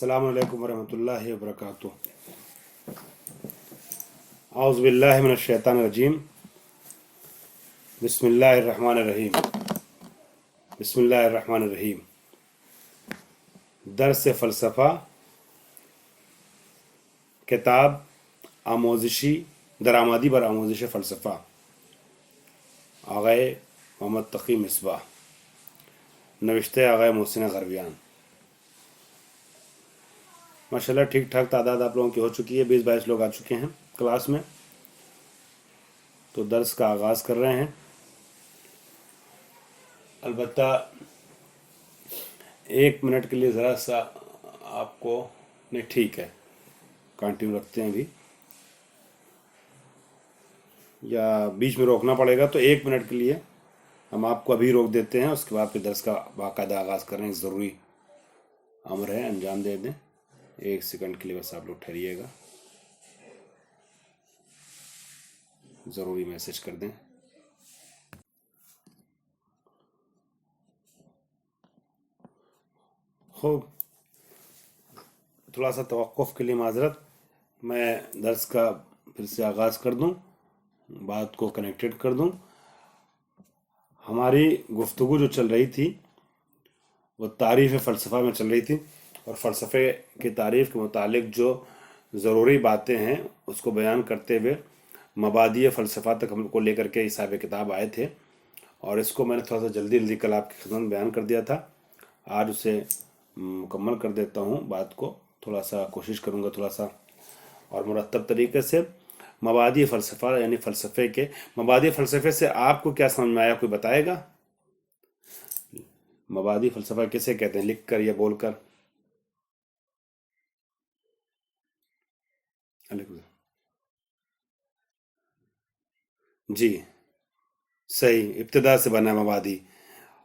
अस्सलामु अलैकुम वरहमतुल्लाहि वबरकातुह। औज़ु बिल्लाहि मिनश शैतानिर रजीम। बिस्मिल्लाहिर रहमानिर रहीम। बिस्मिल्लाहिर रहमानिर रहीम। दर्स फ़लसफ़ा, किताब आमोज़िशी दरामदी बर आमोज़िश फ़लसफ़ा, आग़ाए मोहम्मद तक़ी मिसबाह, नविश्ते आग़ाए मोहसिन ग़रबियान। माशाल्लाह ठीक ठाक तादाद आप लोगों की हो चुकी है, 20-22 लोग आ चुके हैं क्लास में। तो दर्स का आगाज़ कर रहे हैं। अलबत्ता 1 मिनट के लिए ज़रा सा आपको नहीं, ठीक है, कंटिन्यू रखते हैं अभी, या बीच में रोकना पड़ेगा तो 1 मिनट के लिए हम आपको अभी रोक देते हैं, उसके बाद फिर दर्स का बाकायदा आगाज़ करें। ज़रूरी अमर है, अंजाम दे दें। 1 सेकंड के लिए बस आप लोग ठहरिएगा, ज़रूरी मैसेज कर दें। खूब, थोड़ा सा तवक्कुफ़ के लिए माज़रत। मैं दर्स का फिर से आगाज़ कर दूं, बात को कनेक्टेड कर दूं। हमारी गुफ्तगू जो चल रही थी वो तारीफ़ फ़लसफ़ा में चल रही थी, और फ़लसफ़े की तारीफ़ के मुतालिक जो ज़रूरी बातें हैं उसको बयान करते हुए मबादी फ़लसफ़ा तक हमको लेकर के हिसाब किताब आए थे। और इसको मैंने थोड़ा सा जल्दी जल्दी कल आपकी खिदमत में बयान कर दिया था। आज उसे मुकम्मल कर देता हूँ, बात को थोड़ा सा कोशिश करूँगा थोड़ा सा और मुरतब तरीके से। मबादी फ़लसफ़ा यानी फ़लसफ़े के मबादी फ़लसफ़े से आपको क्या समझ में आया, कोई बताएगा? मबादी फ़लसफ़ा किसे कहते हैं, लिख कर या बोल कर? जी सही, इब्तिदा से बना मबादी।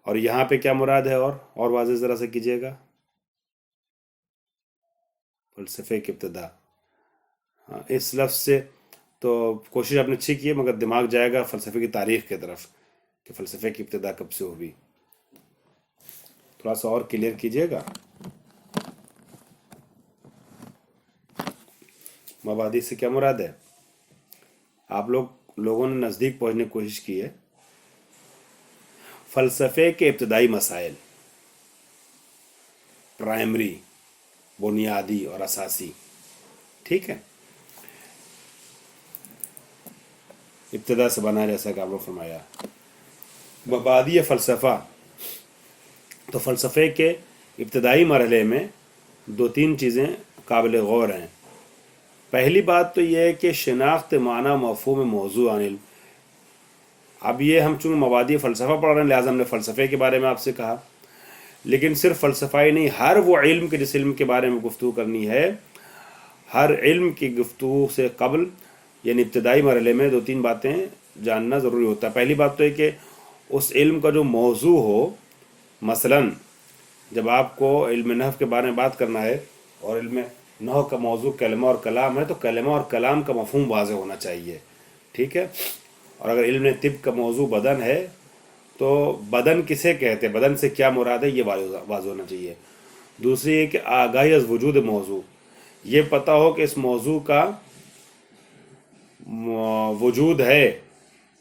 और यहाँ पे क्या मुराद है, और वाज़ेह ज़रा से कीजिएगा। फ़लसफ़े की इब्तिदा, हाँ, इस लफ्ज़ से तो कोशिश आपने अच्छी की है, मगर दिमाग जाएगा फ़लसफ़े की तारीख़ की तरफ कि फ़लसफ़े की इब्तिदा कब से हुई। थोड़ा सा और क्लियर कीजिएगा। मबादी से क्या मुराद है? आप लोगों ने नज़दीक पहुँचने की कोशिश की है। फ़लसफ़े के इब्तदाई मसाइल, प्राइमरी, बुनियादी और असासी, ठीक है, इब्तिदा से बना, जैसा कि आप लोग फरमाया। मबादी फ़लसफ़ा, तो फ़लसफ़े के इब्तदाई मरहले में 2-3 चीज़ें काबिल गौर हैं। पहली बात तो यह है कि शिनाख्त माना मफ़हूम मौज़ू अन इल्म। अब ये हम चूँकि मबादी फ़लसफ़ा पढ़ रहे हैं, लिहाजा हमने फ़लसफ़े के बारे में आपसे कहा, लेकिन सिर्फ फ़लसफ़ा ही नहीं, हर वो इल्म के जिस इल्म के बारे में गुफ्तगू करनी है, हर इल्म की गुफ्तगू से कबल यानी इब्तदाई मरहले में 2-3 बातें जानना ज़रूरी होता है। पहली बात तो है कि उस इल्म का जो मौजू हो, मसलन जब आपको इल्म नहव के बारे में बात करना है और इल्म नहव का मौजू कलमा और कलाम है, तो कलमा और कलाम का मफ़हूम वाज़ेह होना चाहिए, ठीक है। और अगर इल्म तिब का मौजू बदन है तो बदन किसे कहते हैं, बदन से क्या मुराद है, ये वाज़ेह होना चाहिए। दूसरी है कि आगाही अज़ वजूद मौजू, ये पता हो कि इस मौजू का वजूद है,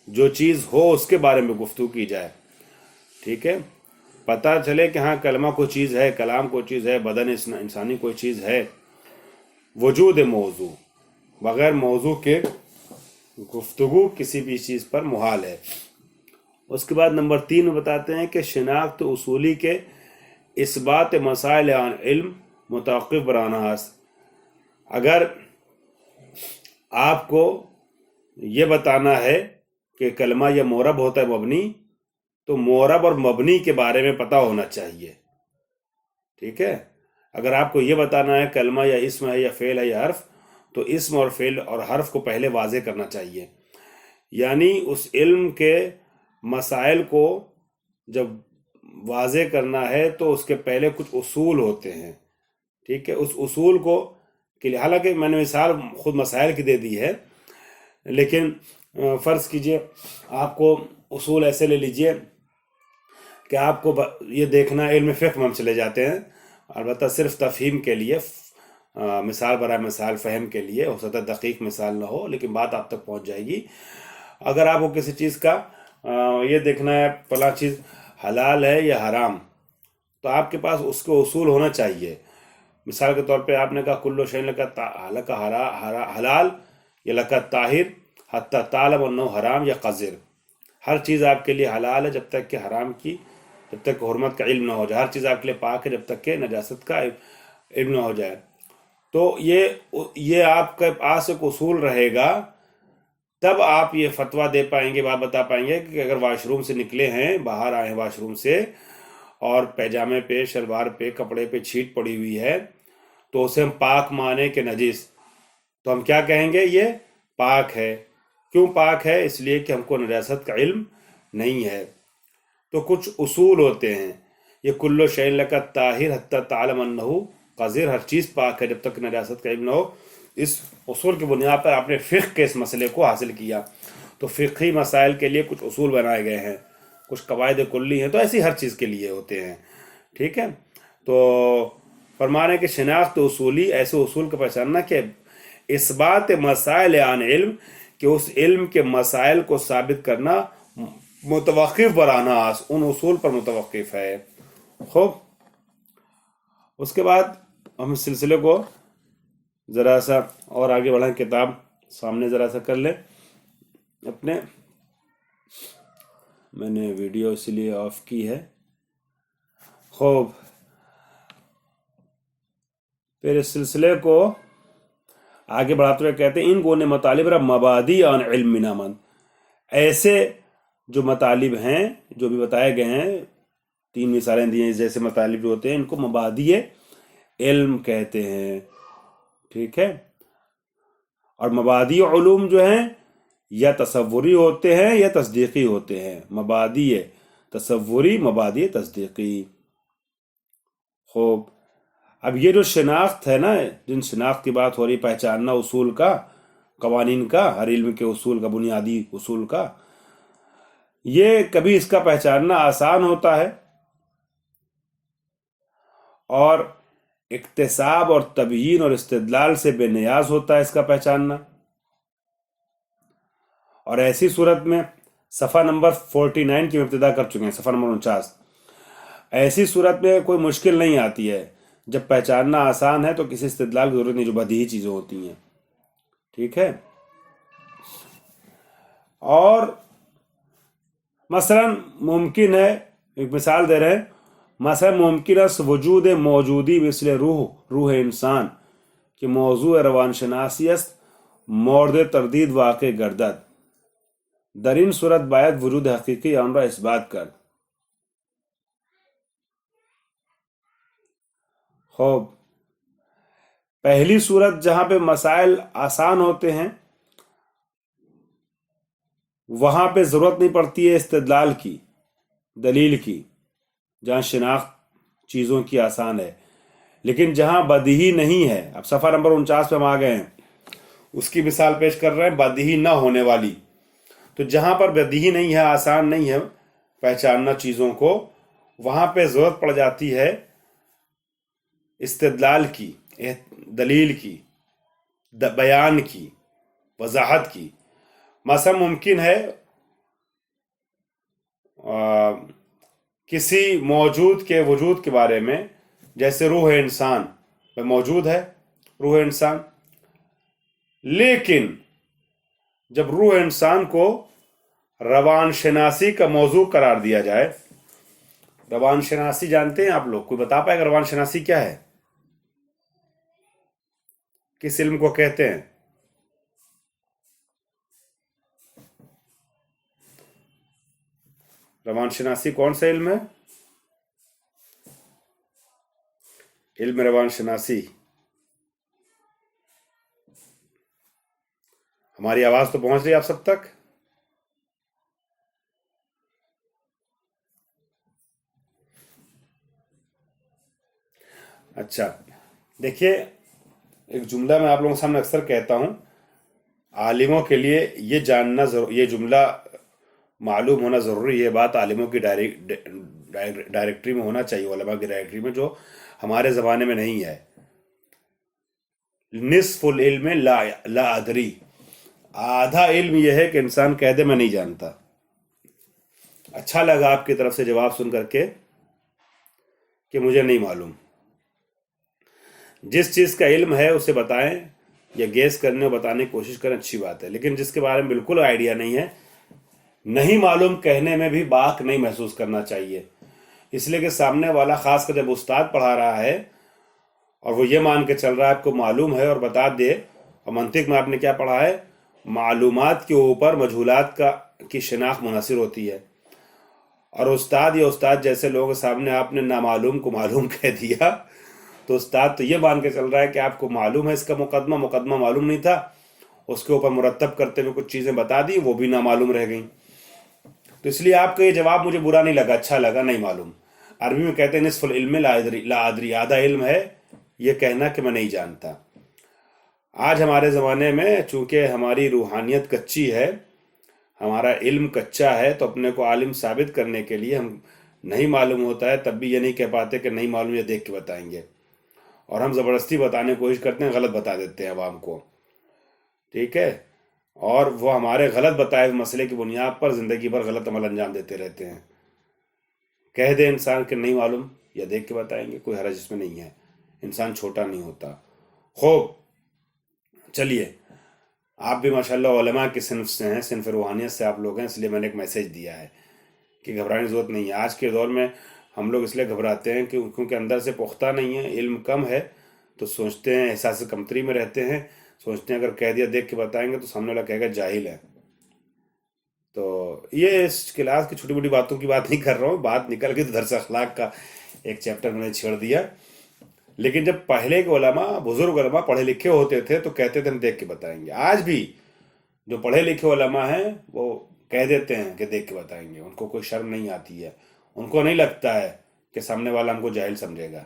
जो चीज़ हो उसके बारे में गुफ्तगू की जाए, ठीक है। पता चले कि हाँ कलमा कोई चीज़ है, कलाम कोई चीज़ है, बदन इंसानी कोई चीज़ है। वजूद मौजू, बग़ैर मौजू के गुफ्तगू किसी भी चीज़ पर मुहाल है। उसके बाद नंबर 3 बताते हैं कि शिनाख्त उसूली के इस्बात मसाइल अन इल्म मुताक़िब बरानास। अगर आपको ये बताना है कि कलमा या मोरब होता है मबनी, तो मोरब और मबनी के बारे में पता होना चाहिए, ठीक है। अगर आपको ये बताना है कलमा या इस्म है या फ़ेल है या हर्फ, तो इस्म और फ़ेल और हर्फ को पहले वाज़ेह करना चाहिए। यानी उस इल्म के मसाइल को जब वाज़ेह करना है तो उसके पहले कुछ उसूल होते हैं, ठीक है। उस उसूल को के लिए, हालांकि मैंने मिसाल ख़ुद मसाइल की दे दी है, लेकिन फ़र्ज़ कीजिए आपको उसूल ऐसे ले लीजिए कि आपको ये देखना, इल्म फ़िक़्ह में हम चले जाते हैं البتہ صرف تفہیم کے لیے، مثال برائے مثال فہم کے لیے، ہو سکتا ہے دقیق مثال نہ ہو لیکن بات آپ تک پہنچ جائے گی۔ اگر آپ کو کسی چیز کا یہ دیکھنا ہے فلاں چیز حلال ہے یا حرام، تو آپ کے پاس اس کے اصول ہونا چاہیے۔ مثال کے طور پہ آپ نے کہا کلو شیء لک حلال یا لک طاہر حتی تعلم انہ حرام یا قذر، ہر چیز آپ کے لیے حلال ہے جب تک کہ حرام کی، جب تک کہ حرمت کا علم نہ ہو جائے، ہر چیز آپ کے لیے پاک ہے جب تک کہ نجاست کا علم نہ ہو جائے۔ تو یہ آپ کے پاس ایک اصول رہے گا، تب آپ یہ فتویٰ دے پائیں گے، بات بتا پائیں گے کہ اگر واش روم سے نکلے ہیں، باہر آئے ہیں واش روم سے، اور پیجامے پہ، شلوار پہ، کپڑے پہ چھیٹ پڑی ہوئی ہے، تو اسے ہم پاک مانے کہ نجس، تو ہم کیا کہیں گے؟ یہ پاک ہے۔ کیوں پاک ہے؟ اس لیے کہ ہم کو نجاست کا علم نہیں ہے۔ تو کچھ اصول ہوتے ہیں، یہ کلو شیء لک طاہر حتی تعلم انہ قذر، ہر چیز پاک ہے جب تک نجاست کا علم نہ ہو۔ اس اصول کی بنیاد پر آپ نے فقہ کے اس مسئلے کو حاصل کیا۔ تو فقہی مسائل کے لیے کچھ اصول بنائے گئے ہیں، کچھ قواعد کلی ہیں، تو ایسی ہر چیز کے لیے ہوتے ہیں، ٹھیک ہے؟ تو فرمانے کہ شناخت اصولی، ایسے اصول کا پہچاننا کہ اس بات مسائل عن علم، کہ اس علم کے مسائل کو ثابت کرنا متوقف برانا، ان اصول پر متوقف ہے۔ خوب، اس کے بعد ہم اس سلسلے کو ذرا سا اور آگے بڑھائیں، کتاب سامنے ذرا سا کر لیں اپنے۔ میں نے ویڈیو اسی لیے آف کی ہے۔ خوب، پھر اس سلسلے کو آگے بڑھاتے ہوئے کہتے ہیں ان گونے مطالب را مبادی عن علم منامن، ایسے جو مطالب ہیں جو بھی بتائے گئے ہیں، 3 مثالیں دی ہیں، جیسے مطالب جو ہوتے ہیں ان کو مبادی علم کہتے ہیں، ٹھیک ہے؟ اور مبادی علوم جو ہیں یا تصوری ہوتے ہیں یا تصدیقی ہوتے ہیں، مبادی تصوری، مبادی تصدیقی۔ خوب، اب یہ جو شناخت ہے نا، جن شناخت کی بات ہو رہی، پہچاننا اصول کا، قوانین کا، ہر علم کے اصول کا، بنیادی اصول کا، یہ کبھی اس کا پہچاننا آسان ہوتا ہے اور اکتساب اور تبیین اور استدلال سے بے نیاز ہوتا ہے اس کا پہچاننا۔ اور ایسی صورت میں صفحہ نمبر 49 کی ابتدا کر چکے ہیں، صفحہ نمبر 49، ایسی صورت میں کوئی مشکل نہیں آتی ہے، جب پہچاننا آسان ہے تو کسی استدلال کی ضرورت نہیں، جو بدیہی چیزیں ہوتی ہیں، ٹھیک ہے؟ اور مثلا ممکن ہے، ایک مثال دے رہے ہیں، مثلا ممکن ہے وجود موجودی مثل روح انسان کہ موضوع روان شناسی است مورد تردید واقع گردد، در این صورت باید وجود حقیقی آن را اثبات کرد۔ خوب، پہلی صورت جہاں پہ مسائل آسان ہوتے ہیں وہاں پہ ضرورت نہیں پڑتی ہے استدلال کی، دلیل کی، جہاں شناخت چیزوں کی آسان ہے۔ لیکن جہاں بدیہی نہیں ہے، اب صفحہ نمبر 49 پہ ہم آ گئے ہیں، اس کی مثال پیش کر رہے ہیں بدیہی نہ ہونے والی۔ تو جہاں پر بدیہی نہیں ہے، آسان نہیں ہے پہچاننا چیزوں کو، وہاں پہ ضرورت پڑ جاتی ہے استدلال کی، دلیل کی، بیان کی، وضاحت کی۔ مثلا ممکن ہے کسی موجود کے وجود کے بارے میں، جیسے روح انسان موجود ہے، روح انسان، لیکن جب روح انسان کو روان شناسی کا موضوع قرار دیا جائے، روان شناسی جانتے ہیں آپ لوگ؟ کوئی بتا پائے گا روان شناسی کیا ہے؟ کس علم کو کہتے ہیں؟ روان شناسی کون سا علم ہے؟ علم روان شناسی، ہماری آواز تو پہنچ رہی ہے آپ سب تک؟ اچھا، دیکھیے ایک جملہ میں آپ لوگوں کے سامنے اکثر کہتا ہوں، عالموں کے لیے یہ جاننا یہ جملہ معلوم ہونا ضروری ہے، بات عالموں کی ڈائریکٹری میں ہونا چاہیے، علماء کی ڈائریکٹری میں، جو ہمارے زمانے میں نہیں ہے. نصف العلم لا ادری، آدھا علم یہ ہے کہ انسان کہہ دے میں نہیں جانتا. اچھا لگا آپ کی طرف سے جواب سن کر کے کہ مجھے نہیں معلوم. جس چیز کا علم ہے اسے بتائیں یا گیس کرنے اور بتانے کی کوشش کریں، اچھی بات ہے. لیکن جس کے بارے میں بالکل آئیڈیا نہیں ہے، نہیں معلوم کہنے میں بھی باک نہیں محسوس کرنا چاہیے. اس لیے کہ سامنے والا، خاص کر جب استاد پڑھا رہا ہے اور وہ یہ مان کے چل رہا ہے آپ کو معلوم ہے اور بتا دے، اور منطق میں آپ نے کیا پڑھا ہے، معلومات کے اوپر مجہولات کی شناخت منحصر ہوتی ہے. اور استاد یا استاد جیسے لوگوں کے سامنے آپ نے نامعلوم کو معلوم کہہ دیا تو استاد تو یہ مان کے چل رہا ہے کہ آپ کو معلوم ہے اس کا مقدمہ معلوم نہیں تھا، اس کے اوپر مرتب کرتے ہوئے کچھ چیزیں بتا دی، وہ بھی نامعلوم رہ گئیں. تو اس لیے آپ کا یہ جواب مجھے برا نہیں لگا، اچھا لگا. نہیں معلوم، عربی میں کہتے ہیں نصف العلم لا ادری، آدھا علم ہے یہ کہنا کہ میں نہیں جانتا. آج ہمارے زمانے میں چونکہ ہماری روحانیت کچی ہے، ہمارا علم کچا ہے، تو اپنے کو عالم ثابت کرنے کے لیے ہم نہیں معلوم ہوتا ہے تب بھی یہ نہیں کہہ پاتے کہ نہیں معلوم، یہ دیکھ کے بتائیں گے. اور ہم زبردستی بتانے کی کوشش کرتے ہیں، غلط بتا دیتے ہیں عوام کو. ٹھیک ہے، اور وہ ہمارے غلط بتائے ہوئے مسئلے کی بنیاد پر زندگی بھر غلط عمل انجام دیتے رہتے ہیں. کہہ دے انسان کہ نہیں معلوم یا دیکھ کے بتائیں گے، کوئی حرج اس میں نہیں ہے. انسان چھوٹا نہیں ہوتا. خوب، چلیے، آپ بھی ماشاءاللہ علماء کی صنف سے ہیں، صنف روحانیت سے آپ لوگ ہیں، اس لیے میں نے ایک میسیج دیا ہے کہ گھبرانے کی ضرورت نہیں ہے. آج کے دور میں ہم لوگ اس لیے گھبراتے ہیں کہ کیونکہ اندر سے پختہ نہیں ہے، علم کم ہے، تو سوچتے ہیں، احساس کمتری میں رہتے ہیں، سوچتے ہیں اگر کہہ دیا دیکھ کے بتائیں گے تو سامنے والا کہے گا جاہل ہے. تو یہ اس کلاس کی چھوٹی موٹی باتوں کی بات نہیں کر رہا ہوں، بات نکل گئی تو درس اخلاق کا ایک چیپٹر میں نے چھیڑ دیا. لیکن جب پہلے کے علماء، بزرگ علماء پڑھے لکھے ہوتے تھے تو کہتے تھے ہم دیکھ کے بتائیں گے. آج بھی جو پڑھے لکھے علماء ہیں وہ کہہ دیتے ہیں کہ دیکھ کے بتائیں گے. ان کو کوئی شرم نہیں آتی ہے، ان کو نہیں لگتا ہے کہ سامنے والا ہم کو جاہل سمجھے گا.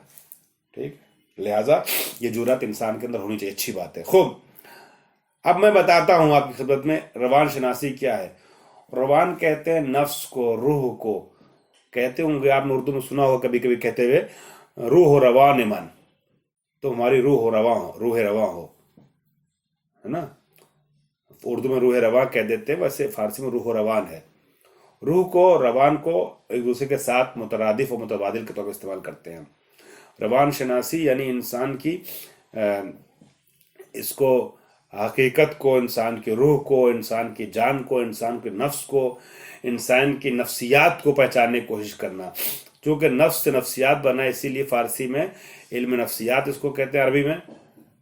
ٹھیک، لہٰذا یہ جرات انسان کے اندر ہونی چاہیے، اچھی بات ہے. خوب، اب میں بتاتا ہوں آپ کی خدمت میں روان شناسی کیا ہے. روان کہتے ہیں نفس کو، روح کو. کہتے ہوں گے آپ نے اردو میں سنا ہو کبھی کبھی کہتے ہوئے روح روان من، تو ہماری روح رواں ہو، ہے نا. اردو میں روح رواں کہہ دیتے ہیں، ویسے فارسی میں روح روان ہے. روح کو، روان کو ایک دوسرے کے ساتھ مترادف و متبادل کے طور پر استعمال کرتے ہیں. روان شناسی یعنی انسان کی اس کو، حقیقت کو، انسان کی روح کو، انسان کی جان کو، انسان کے نفس کو، انسان کی نفسیات کو پہچاننے کی کوشش کرنا. چونکہ نفس سے نفسیات بنا، اسی لیے فارسی میں علم نفسیات اس کو کہتے ہیں، عربی میں.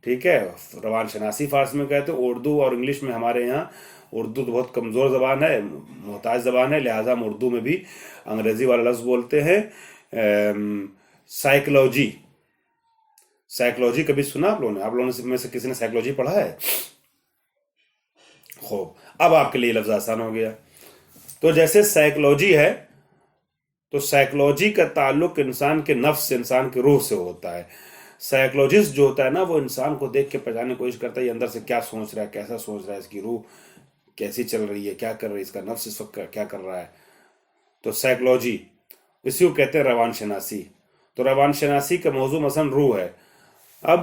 ٹھیک ہے، روان شناسی فارسی میں کہتے ہیں. اردو اور انگلش میں ہمارے یہاں، اردو تو بہت کمزور زبان ہے، محتاج زبان ہے، لہٰذا ہم اردو میں بھی انگریزی والا لفظ بولتے ہیں سائیکلوجی. سائیکلوجی کبھی سنا آپ لوگوں نے میں سے کسی نے سائیکلوجی پڑھا ہے؟ خوب، اب آپ کے لیے لفظ آسان ہو گیا. تو جیسے سائیکلوجی ہے تو سائیکلوجی کا تعلق انسان کے نفس سے، انسان کے روح سے ہوتا ہے. سائیکلوجسٹ جو ہوتا ہے نا، وہ انسان کو دیکھ کے پہچاننے کی کوشش کرتا ہے یہ اندر سے کیا سوچ رہا ہے، کیسا سوچ رہا ہے، اس کی روح کیسی چل رہی ہے، کیا کر رہی ہے، اس کا نفس اس وقت کیا کر رہا ہے. تو سائیکلوجی، اسی کو کہتے ہیں روان شناسی. تو روان شناسی کا موضوع مثلا روح ہے. اب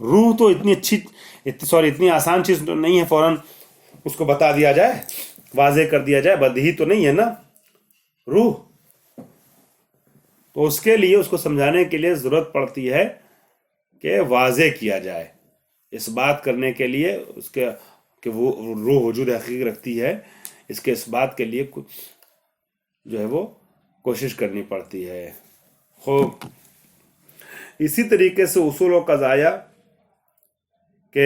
روح تو اتنی آسان چیز تو نہیں ہے فوراً اس کو بتا دیا جائے، واضح کر دیا جائے، بدیہی تو نہیں ہے نا روح. تو اس کے لیے، اس کو سمجھانے کے لیے ضرورت پڑتی ہے کہ واضح کیا جائے، اس بات کرنے کے لیے اس کے کہ وہ روح وجود حقیقی رکھتی ہے، اس کے اس بات کے لیے جو ہے وہ کوشش کرنی پڑتی ہے. خوب، اسی طریقے سے اصول و قضایا کہ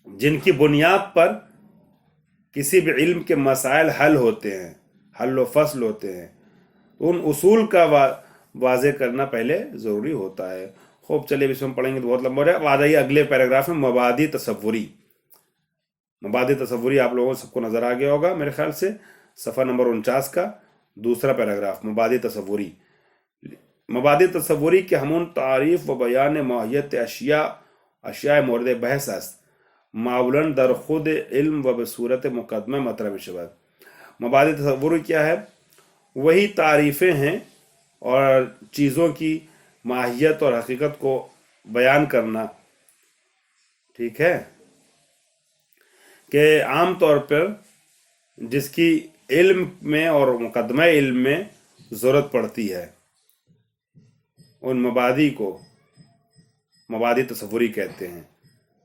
جن کی بنیاد پر کسی بھی علم کے مسائل حل ہوتے ہیں، حل و فصل ہوتے ہیں، ان اصول کا واضح کرنا پہلے ضروری ہوتا ہے. خوب، چلیے اس میں پڑھیں گے تو بہت لمبا ہو جائے. آ جائیے اگلے پیراگراف میں، مبادی تصوری. مبادی تصوری آپ لوگوں سب کو نظر آ گیا ہوگا میرے خیال سے، صفحہ نمبر 49 کا دوسرا پیراگراف. مبادی تصوری. مبادی تصوری کے ہمون تعریف و بیان ماہیت اشیاء مورد بحث است، معمولاً در خود علم و بصورت مقدمہ مطرح شود. مبادی تصوری کیا ہے؟ وہی تعریفیں ہیں اور چیزوں کی माहियत और हकीकत को बयान करना, ठीक है, कि आम तौर पर जिसकी इल्म में और मुकदमा इल्म में ज़रूरत पड़ती है, उन मबादी को मबादी तसव्वुरी कहते हैं,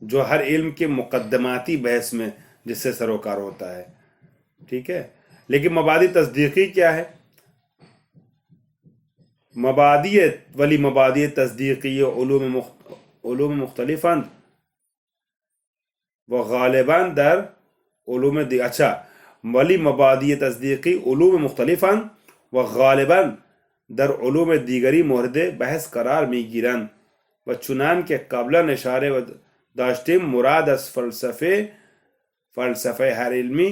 जो हर इल्म के मुकद्दमाती बहस में जिससे सरोकार होता है, ठीक है। लेकिन मबादी तस्दीकी क्या है? मबादी तस्दीकी उलूम मुख्तलिफन व गालिबन दर उलूम अच्छा वली मबादी तस्दीकी उलूम मुख्तलिफन व गालिबन दर उलूम दीगरी मोहरद बहस करार मीगिरन व चुनान के कबलन इशारे व दाश्तिम मुराद अस फ़लसफ़े हर इल्मी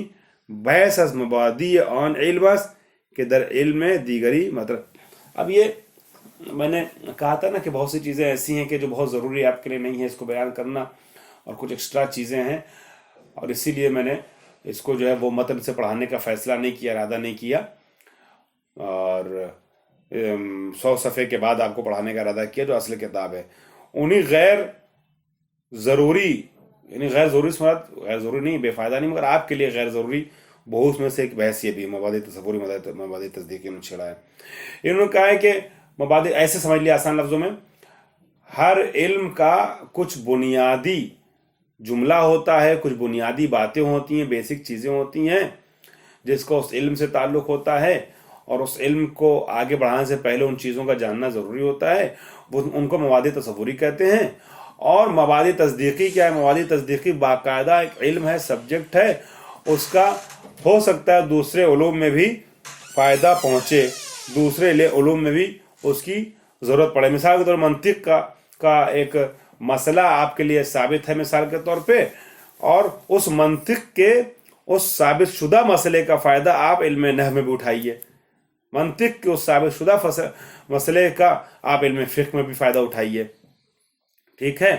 बहस अस मबादी आन इल्मस के दर इल्म दीगरी मतलब। अब ये मैंने कहा था ना कि बहुत सी चीज़ें ऐसी हैं कि जो बहुत ज़रूरी आपके लिए नहीं है इसको बयान करना, और कुछ एक्स्ट्रा चीज़ें हैं, और इसीलिए मैंने इसको जो है वो मतन से पढ़ाने का फ़ैसला नहीं किया, इरादा नहीं किया, और 100 सफ़े के बाद आपको पढ़ाने का इरादा किया जो असल किताब है। उन्हीं गैर ज़रूरी, यानी गैर ज़रूरी गैर ज़रूरी नहीं, बेफ़ायदा नहीं, मगर आपके लिए गैर ज़रूरी बहुत में से एक बहस ये भी मबादी तसव्वुरी मबादी तस्दीकी में छेड़ा है। इन्होंने कहा है कि मबादी ऐसे समझ लिया आसान लफ्ज़ों में, हर इल्म का कुछ बुनियादी जुमला होता है, कुछ बुनियादी बातें होती हैं, बेसिक चीज़ें होती हैं जिसको उस इल्म से ताल्लुक़ होता है, और उस इल्म को आगे बढ़ाने से पहले उन चीज़ों का जानना ज़रूरी होता है, वो उनको मबादी तसव्वुरी कहते हैं। और मबादी तस्दीकी क्या है? मबादी तस्दीकी बाकायदा एक इल्म है, सब्जेक्ट है, उसका हो सकता है दूसरे उलूम में भी फ़ायदा पहुँचे, दूसरे उलूम में भी उसकी ज़रूरत पड़े। मिसाल के तौर पर मंतिक का एक मसला आपके लिए साबित है मिसाल के तौर पे, और उस मंतिक के उस साबित शुदा मसले का फ़ायदा आप इल्म नहव में भी उठाइए, मंतिक के उस साबित शुदा मसले का आप इल्म फ़िक़्ह में भी फ़ायदा उठाइए, ठीक है।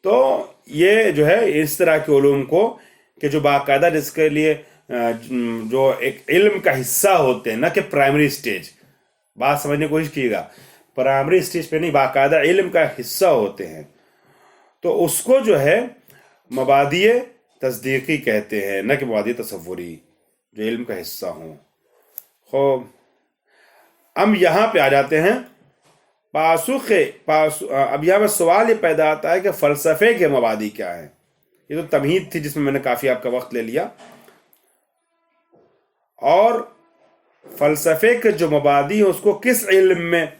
तो ये जो है इस तरह के उलूम को कि जो बाकायदा जिसके लिए जो एक इल्म का हिस्सा होते हैं, ना कि प्राइमरी स्टेज, बात समझने की कोशिश कीजिएगा, प्राइमरी स्टेज पे नहीं, बाकायदा इल्म का हिस्सा होते हैं, तो उसको जो है मबादी तस्दीकी कहते हैं, न कि मबादी तसव्वुरी, जो इल्म का हिस्सा हों। खूब, हम यहाँ पे आ जाते हैं अब यहाँ पे सवाल ये पैदा आता है कि फ़लसफ़े के मबादी क्या है। ये तो तमहीद थी जिसमें मैंने काफ़ी आपका वक्त ले लिया, और फ़लसफ़े के जो मबादी हैं उसको किस इल्म में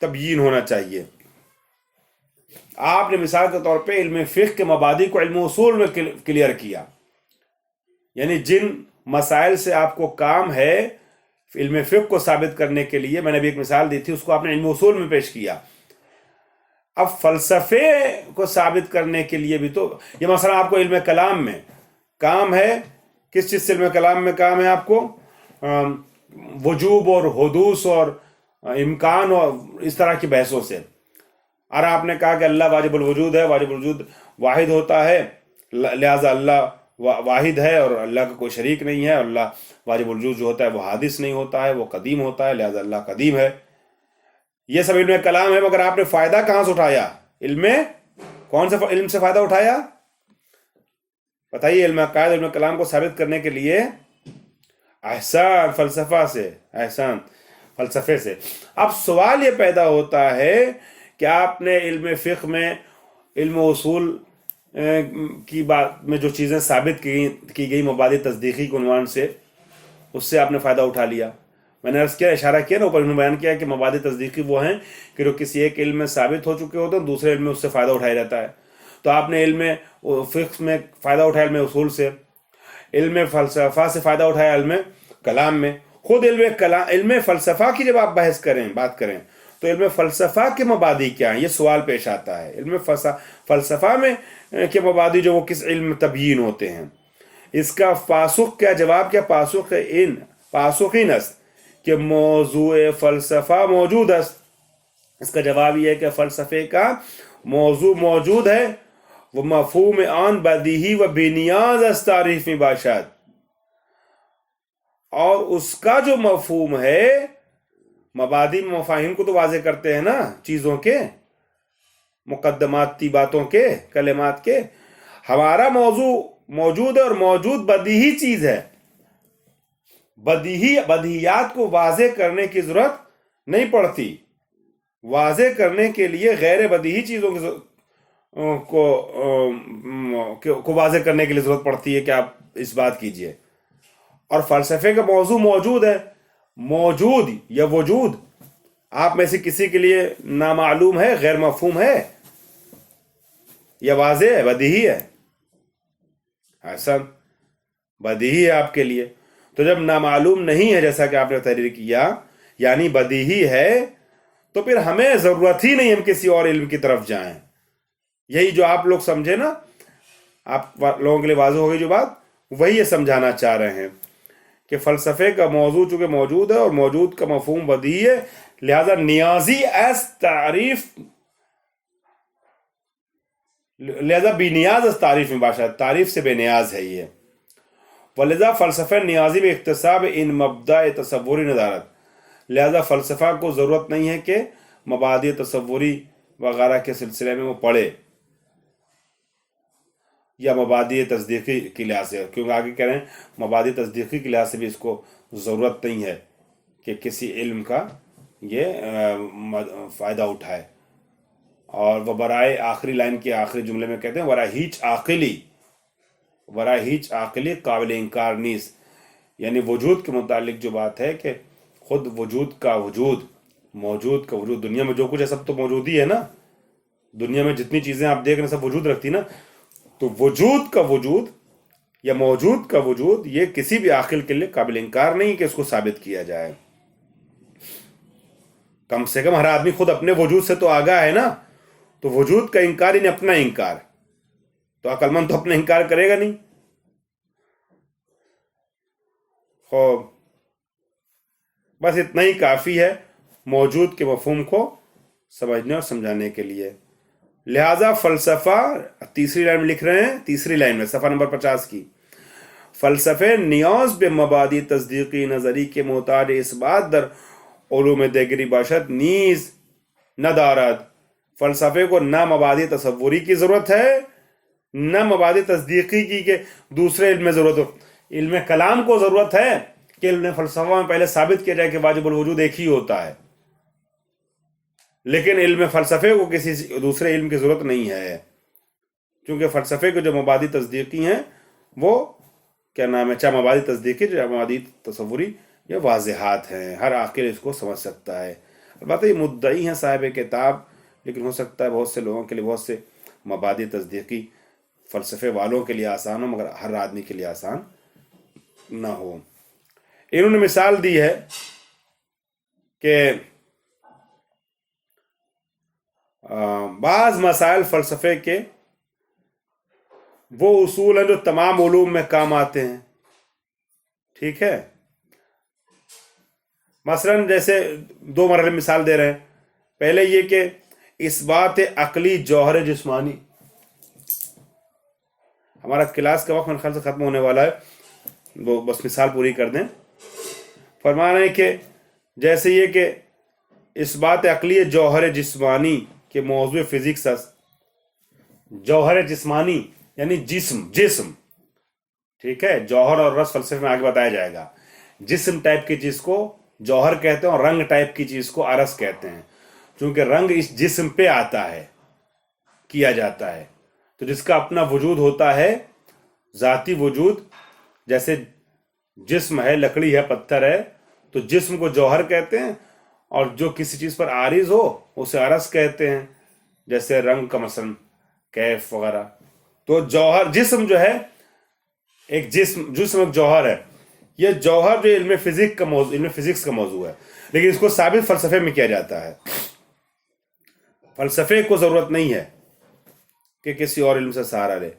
तबयीन होना चाहिए। आपने मिसाल के तौर पे इल्म फ़िक़्ह के मबादी को इल्म उसूल में क्लियर किया, यानी जिन मसाइल से आपको काम है इल्म फ़िक़्ह को साबित करने के लिए, मैंने अभी एक मिसाल दी थी, उसको आपने इल्म उसूल में पेश किया। अब फ़लसफ़े को साबित करने के लिए भी तो ये मसला आपको इल्म कलाम में काम है। किस चीज़ से इल्म कलाम में काम है आपको? वजूब और हुदूस और इम्कान और इस तरह की बहसों से। और आपने कहा कि अल्लाह वाजिबुल वजूद है, वाजिबुल वजूद वाहिद होता है, लिहाजा अल्लाह वाहिद है और अल्लाह का कोई शरीक नहीं है। अल्लाह वाजिबुल वजूद जो होता है वो हादिस नहीं होता है, वो कदीम होता है, लिहाजा अल्लाह कदीम है। ये सब इल्म कलाम है, मगर आपने फ़ायदा कहाँ से उठाया? कौन से इल्म से फ़ायदा उठाया बताइए? इल्म कलाम को साबित करने के लिए एहसान फ़लसफ़े से। अब सवाल ये पैदा होता है कि आपने इल्म फ़िक़्ह में इल्म उसूल की बात में जो चीज़ें साबित की गई मबादी तस्दीकी के उन्वान से, उससे आपने फ़ायदा उठा लिया। मैंने अर्ज़ किया, इशारा किया ना ऊपर, उन्होंने बयान किया कि मबादी तस्दीकी वो हैं कि जो किसी एक इल्म में साबित हो चुके होते हैं, दूसरे इल्म में उससे फ़ायदा उठाया जाता है। तो आपने इल्म फ़िक़्ह में फ़ायदा उठाया इल्म उसूल से, इल्म फ़लसफ़ा से फ़ायदा उठाया इल्म कलाम में। खुद इल्म फ़लसफ़ा की जब आप बात करें तो इल्म फ़लसफ़ा के मबादी क्या हैं, ये सवाल पेश आता है। इल्म फ़लसफ़ा में के मबादी जो वो किस इल्म में तबयीन होते हैं, इसका पासुख क्या, जवाब क्या? पासुखिन अस्त कि मौज़ूए फ़लसफ़ा मौजूद अस्त। इसका जवाब ये है कि फ़लसफ़े का मौजू मौजूद है, वो मफ़हूम आन बदीही व बेनियाज अस्त तारीफ़ में बाशाद, और उसका जो मफ़हूम है मबादी मफाहिम को तो वाज़े करते हैं ना, चीज़ों के, मुकद्दमाती बातों के, कलिमात के। हमारा मौजू मौजूद है और मौजूद बदीही चीज़ है। बदीहियात को वाज़े करने की ज़रूरत नहीं पड़ती। वाज़े करने के लिए गैर बदीही चीज़ों को वाज़े करने के लिए ज़रूरत पड़ती है कि आप इस बात कीजिए। और फ़लसफ़े का मौजू मौजूद है। मौजूद या वजूद आप में से किसी के लिए नामालूम है, गैर मफ़हूम है, या वाज़े है, बदीही है? हसन, बदीही है आपके लिए। तो जब नामालूम नहीं है, जैसा कि आपने तहरीर किया, यानी बदीही है, तो फिर हमें ज़रूरत ही नहीं हम किसी और इल्म की तरफ जाएं। यही जो आप लोग समझे ना, आप लोगों के लिए वाज़ेह हो गई जो बात, वही ये समझाना चाह रहे हैं कि फ़लसफ़े का मौजू चूँकि मौजूद है और मौजूद का मफ़हूम बदीही है, लिहाजा नियाजी एस तारीफ, लिहाजा बेनियाज तारीफ में बाशा, तारीफ से बेनियाज है ये। वलिज़ा फ़लसफ़ा नियाजी में इख्तिसाब इन मबदा तसव्वुरी नदारत, लिहाजा फ़लसफ़ा को ज़रूरत नहीं है कि मबादी तसव्वुरी वगैरह के सिलसिले में वो पढ़े या मबादी तस्दीक़ी के लिहाज से, क्योंकि आगे कह रहे हैं मबादी तस्दीक़ी के लिहाज से भी इसको ज़रूरत नहीं है कि किसी इल्म का ये फ़ायदा उठाए। और वह बराए आखिरी लाइन के आखिरी जुमले में कहते हैं वरा हीच आक़िली काबिल इंकार नीस, यानी वजूद के मुतालिक जो बात है कि खुद वजूद का वजूद, मौजूद का वजूद, दुनिया में जो कुछ है सब तो मौजूद ही है ना, दुनिया में जितनी चीज़ें आप देख रहे हैं सब वजूद रखती ना। तो वजूद का वजूद या मौजूद का वजूद ये किसी भी आक़िल के लिए काबिल इंकार नहीं कि इसको साबित किया जाए। कम से कम हर आदमी खुद अपने वजूद से तो आगाह है ना, तो वजूद का इंकार यानी अपना इंकार, तो अक्लमंद तो अपना इंकार करेगा नहीं। हो बस इतना ही काफ़ी है मौजूद के मफहूम को समझने और समझाने के लिए। लिहाजा फ़लसफ़ा, तीसरी लाइन में लिख रहे हैं, तीसरी लाइन में सफ़ा नंबर 50 की, फ़लसफ़े नियाज़ बे मबादी तस्दीक़ी नज़री के मोहताज इस बात दर उलूम देगरी बाशत नीज़ न दारद। फ़लसफ़े को ना मबादी तसव्वुरी की ज़रूरत है, न मबादी तस्दीक़ी की के दूसरे इल्म में ज़रूरत हो। इल्म कलाम को ज़रूरत है कि इल्म फ़लसफ़ा में पहले साबित किया जाए कि वाजिबुल वजूद एक ही होता है, लेकिन इल्म फ़लसफ़े को किसी दूसरे इल्म की ज़रूरत नहीं है, क्योंकि फ़लसफ़े के जो मबादी तस्दीक़ी हैं वो क्या नाम है, चाहे मबादी तस्दीक़ी चाहे मबादी तसव्वुरी, ये वाज़ेहात हैं, हर आक़िल इसको समझ सकता है। अलबत्ता ये मुद्दई हैं साहिब किताब, लेकिन हो सकता है बहुत से लोगों के लिए, बहुत से मबादी तस्दीक़ी फ़लसफ़े वालों के लिए आसान हो, मगर हर आदमी के लिए आसान ना हो। इन्होंने मिसाल दी है कि बाज़ मसाइल फ़लसफ़े के वो उसूल हैं जो तमाम उलूम में काम आते हैं, ठीक है। मसलन जैसे दो मरहले मिसाल दे रहे हैं। पहले ये कि इस बात अक़ली जौहर जिस्मानी, हमारा क्लास का वक्त मेरे ख्याल से ख़त्म होने वाला है, वो बस मिसाल पूरी कर दें। फरमा रहे हैं कि जैसे ये कि इस बात अक़ली जौहर जिस्मानी के मौज़ू फ़िज़िक्स, जौहर जिस्मानी यानी जिस्म, ठीक है। जौहर और रस फ़लसफ़े में आगे बताया जाएगा। जिस्म टाइप की चीज़ को जौहर कहते हैं और रंग टाइप की चीज़ को अरस कहते हैं, क्योंकि रंग इस जिस्म पे आता है, किया जाता है। तो जिसका अपना वजूद होता है, ज़ाती वजूद, जैसे जिस्म है, लकड़ी है, पत्थर है, तो जिस्म को जौहर कहते हैं, और जो किसी चीज़ पर आरिज हो उसे अरस कहते हैं, जैसे रंग का मसलन कैफ वगैरह। तो जौहर जिस्म जो है एक जिस्म एक जौहर है। यह जौहर जो इल्म फिजिक्स का मौजू है, लेकिन इसको साबित फ़लसफ़े में किया जाता है। फ़लसफ़े को ज़रूरत नहीं है कि किसी और इल्म से सहारा ले।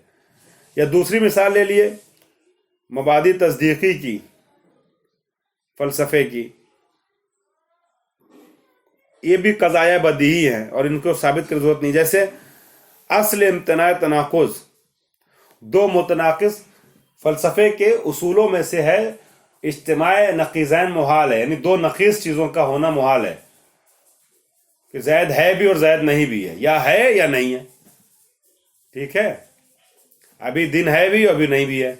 या दूसरी मिसाल ले लिए मबादी तस्दीक़ी की, फ़लसफ़े की, ये भी क़ज़ाया बदीही हैं और इनको साबित करने की ज़रूरत नहीं। जैसे असल इम्तना तनाक़ुज़, दो मुतनाक़िज़ फ़लसफ़े के उसूलों में से है اجتماع نقیضین محال ہے، یعنی دو نقیض چیزوں کا ہونا محال ہے، کہ زید ہے بھی اور زید نہیں بھی ہے، یا ہے یا نہیں ہے. ٹھیک ہے، ابھی دن ہے بھی اور ابھی نہیں بھی ہے.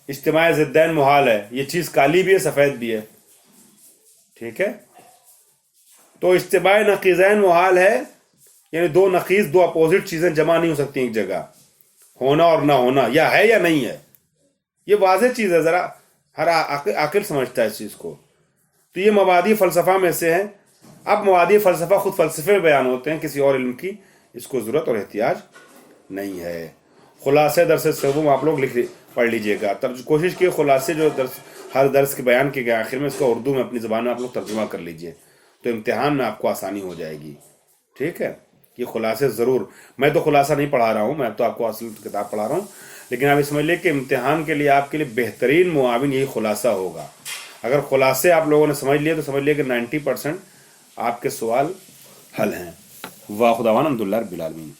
اجتماع ضدین محال ہے، یہ چیز کالی بھی ہے سفید بھی ہے. ٹھیک ہے، تو اجتماع نقیضین محال ہے، یعنی دو نقیض، دو اپوزٹ چیزیں جمع نہیں ہو سکتی ایک جگہ، ہونا اور نہ ہونا، یا ہے یا نہیں ہے. یہ واضح چیز ہے، ذرا ہر عاقل سمجھتا ہے اس چیز کو. تو یہ مبادی فلسفہ میں سے ہیں. اب مبادی فلسفہ خود فلسفے میں بیان ہوتے ہیں، کسی اور علم کی اس کو ضرورت اور احتیاج نہیں ہے. خلاصے درس سوم آپ لوگ پڑھ لیجئے گا. کوشش کی خلاصے جو ہر درس کے بیان کے گئے آخر میں، اس کو اردو میں اپنی زبان میں آپ لوگ ترجمہ کر لیجئے، تو امتحان میں آپ کو آسانی ہو جائے گی. ٹھیک ہے، یہ خلاصے ضرور، میں تو خلاصہ نہیں پڑھا رہا ہوں، میں تو آپ کو اصل کتاب پڑھا رہا ہوں، لیکن آپ یہ سمجھ لیں کہ امتحان کے لیے آپ کے لیے بہترین معاون یہی خلاصہ ہوگا. اگر خلاصے آپ لوگوں نے سمجھ لیے تو سمجھ لیے کہ 90% آپ کے سوال حل ہیں. واہ خداوند الحمد للہ رب العالمین.